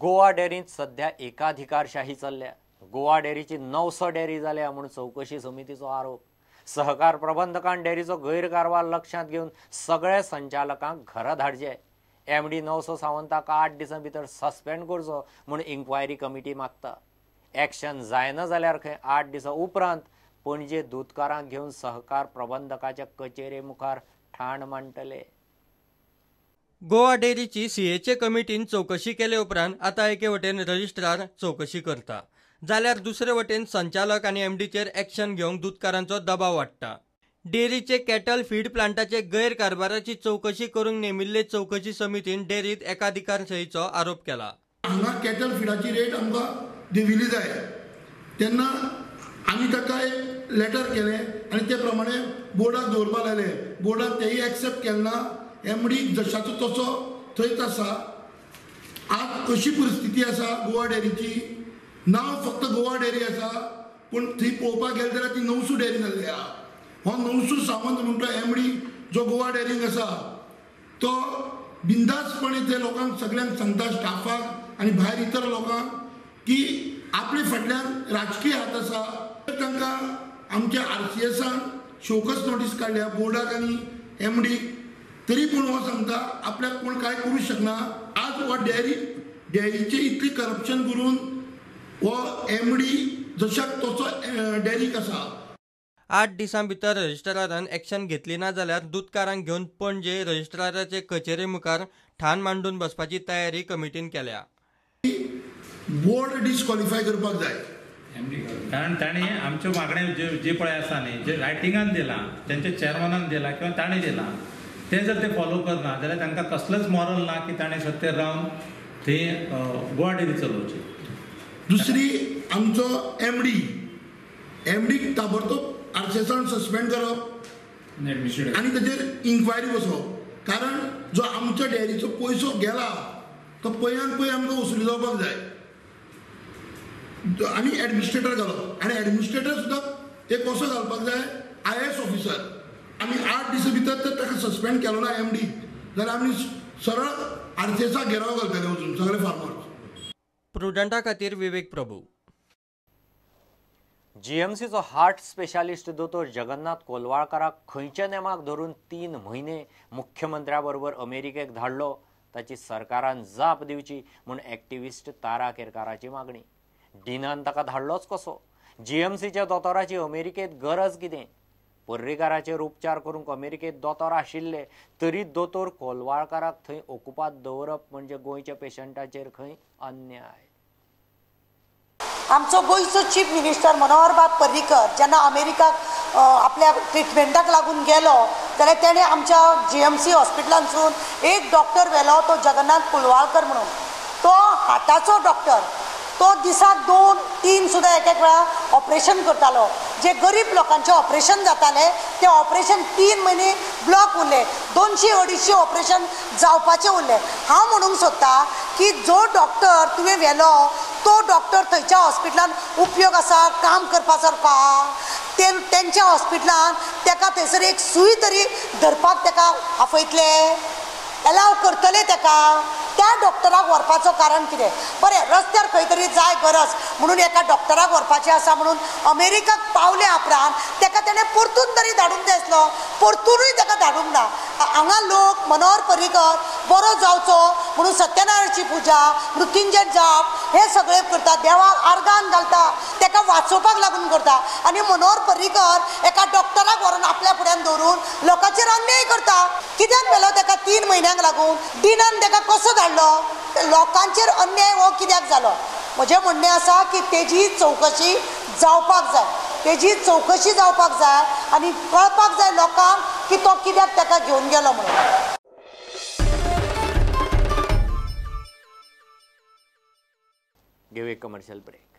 गोवा डेअरीत सध्या एकाधिकारशाही चल्ल्या। गोवा डेअरीची 900 डेअरी जाल्या म्हणून चौकशी समितीचो आरोप। सहकार प्रबंधकान डेअरीचो गैरकारभार लक्षात घेऊन सगळे संचालकांक घरा धाडचे। एमडी 900 सावंताक 8 दिसां भितर सस्पेंड करचो म्हणून इन्क्वायरी कमिटी मागता। एक्शन जायना जाल्यार खंय 8 दिसां उपरांत पणजे दूधकारांक घेऊन सहकार प्रबंधकाच्या कचेरे मुखार ठाण मांडटले। गोवा डेअरीची सीएचे कमिटीन चौकशी केले उपरांत आता एके वटेन रजिस्ट्रार चौकशी करता, जाल्यार दुसरे वटेन संचालक आनी एमडीचेर एक्शन घेवंक दूधकारांचो दबाव वाडटा। डेअरीचे कॅटल फीड प्लांटाचे गैरकारभाराची चौकशी करूंक नेमिल्ले चौकशी समितीन डेअरीत एकाधिकारशाहीचो आरोप केला। हांगा कॅटल फीडाची रेट आमकां दिविली जाय तेन्ना आमी ताका एक लेटर केलें आनी ते प्रमाणे बोर्डाक दवरपाक लायले। बोर्डान तेही एक्सेप्ट केलना। एमडी जशाचो तसो थंयच आसा। आज अशी परिस्थिती आसा गोवा डेअरीची, नांव फक्त गोवा डेअरी आसा पूण थंय पळोवपाक गेले जाल्यार ती 900 डेअरी जाल्ली आहा। हो 900 सावंत म्हणटा एमडी जो गोवा डेअरींक आसा तो बिंदासपणे ते लोकांक सगळ्यांक सांगता, स्टाफाक आनी भायर इतर लोकांक, की आपले फाटल्यान राजकीय हात आसा। तांकां आमच्या RCSन शोकस नोटीस काडल्या बोर्डाक आनी एमडीक, तरी पूण हो सांगता आपल्याक कोण काय करूं शकना। आज हो डेअरीचे इतली करप्शन करून हो एमडी जशाक तसो डेअरीक आसा। 8 दिसां भितर रजिस्ट्रारान एक्शन घेतली ना जाल्यार दूधकारांक घेवन पणजे रजिस्ट्राराचे कचेरे मुखार ठाण मांडून बसपाची तयारी कमिटीन केल्या। बोर्ड डिस्क्वॉलिफाय करपाक जाय, कारण ताणी आमच्यो मागण्यो जे पळय आसा न्ही, जे रायटिंगान दिला, तांच्या चेअरमॅनान दिला किंवा ताणी दिला, ते जर ते फॉलो करना जाल्यार तांकां कसलोच मॉरल ना की ताणें सत्तेर रावन थंय गोवा डेअरी चलोवची। दुसरी आमचो एमडी ताबडतोब RCSन सस्पेंड करप आनी ताचेर इन्क्वायरी बसोवप। कारण जो आमच्या डेअरीचो पयसो गेला तो पयान पय आमकां वसुली जावपाक जाय आनी एडमिनिस्ट्रेटर घालप। आनी एडमिनिस्ट्रेटर सुद्दां एक कसो घालपाक जाय, IAS ऑफिसर। आमी 8 दिसां भितर तर ताका सस्पेंड केलो ना एमडी जाल्यार आमी सरळ RCSक घेराव घालतले वचून सगळे फार्मर्स। प्रुडंटा खातीर विवेक प्रभू। जीएमसीचो हार्ट स्पेशालिस्ट दोतोर जगन्नाथ कोलवाळकाराक खंयच्या नेमाक धरून 3 म्हयने मुख्यमंत्र्या बरोबर अमेरिकेक धाडलो ताची सरकारान जाप दिवची म्हूण एक्टिविस्ट तारा केरकाराची मागणी। डिनान ताका धाडलोच कसो? जीएमसीच्या दोतोराची अमेरिकेत गरज कितें? पर्रीकाराचेर उपचार करूंक अमेरिकेत दोतोर आशिल्ले तरी दोतोर कोलवाळकाराक थंय ओकुपात दवरप म्हणजे गोंयच्या पेशंटाचेर खंय अन्याय। आमचो गोंयचो चीफ मिनिस्टर मनोहर बाब पर्रीकर जेन्ना अमेरिकाक आपल्या ट्रिटमेंटाक लागून गेलो जाल्यार तेणें आमच्या GMC हॉस्पिटलांतसून एक डॉक्टर व्हेलो, तो जगन्नाथ कोलवाळकर म्हणून। तो हार्टाचो डॉक्टर, तो दिसाक 2-3 सुद्दां एक वेळा ऑपरेशन करतालो। जे गरीब लोकांचे ऑपरेशन जाताले ते ऑपरेशन 3 म्हयने ब्लॉक उरले, 200-250 ऑपरेशन जावपाचे उरले। हांव म्हणूंक सोदता की जो डॉक्टर तुवें व्हेलो तो डॉक्टर थंयच्या हॉस्पिटलान उपयोग आसा, काम करपा सारको आहा, तेंच्या हॉस्पिटलान ताका थंयसर एक सूय तरी धरपाक ताका आफयतले, एलाव करतले ताका? त्या डॉक्टराक व्हरपाचो कारण कितें? बरें, रस्त्यार खंय तरी जाय गरज म्हणून एका डॉक्टराक व्हरपाचें आसा म्हणून अमेरिकाक पावले उपरांत ताका ताणें परतून तरी धाडूंक जाय आसलो, परतूनय ताका धाडूंक ना। हांगा लोक मनोहर पर्रीकर बरो जावचो म्हणून सत्यनारायणाची पुजा, मृत्युंजय जाप हे सगळे करता, देवाक आर्गान घालता, ताका वाचोवपाक लागून करता। आनी मनोहर पर्रीकर एका डॉक्टराक व्हरून आपल्या फुड्यान दवरून लोकांचेर अन्याय करता। कित्याक व्हेलो ताका 3 म्हयन्यांक लागून? डिनान ताका कसो धाडलो? लोकांचेर अन्याय हो कित्याक जालो? म्हजें म्हणणें आसा की तेजी चौकशी जावपाक जाय, तेजी चौकशी जावपाक जाय आनी कळपाक जाय लोकांक की तो कित्याक ताका घेवन गेलो म्हणून। घेऊ एक कमर्शियल ब्रेक।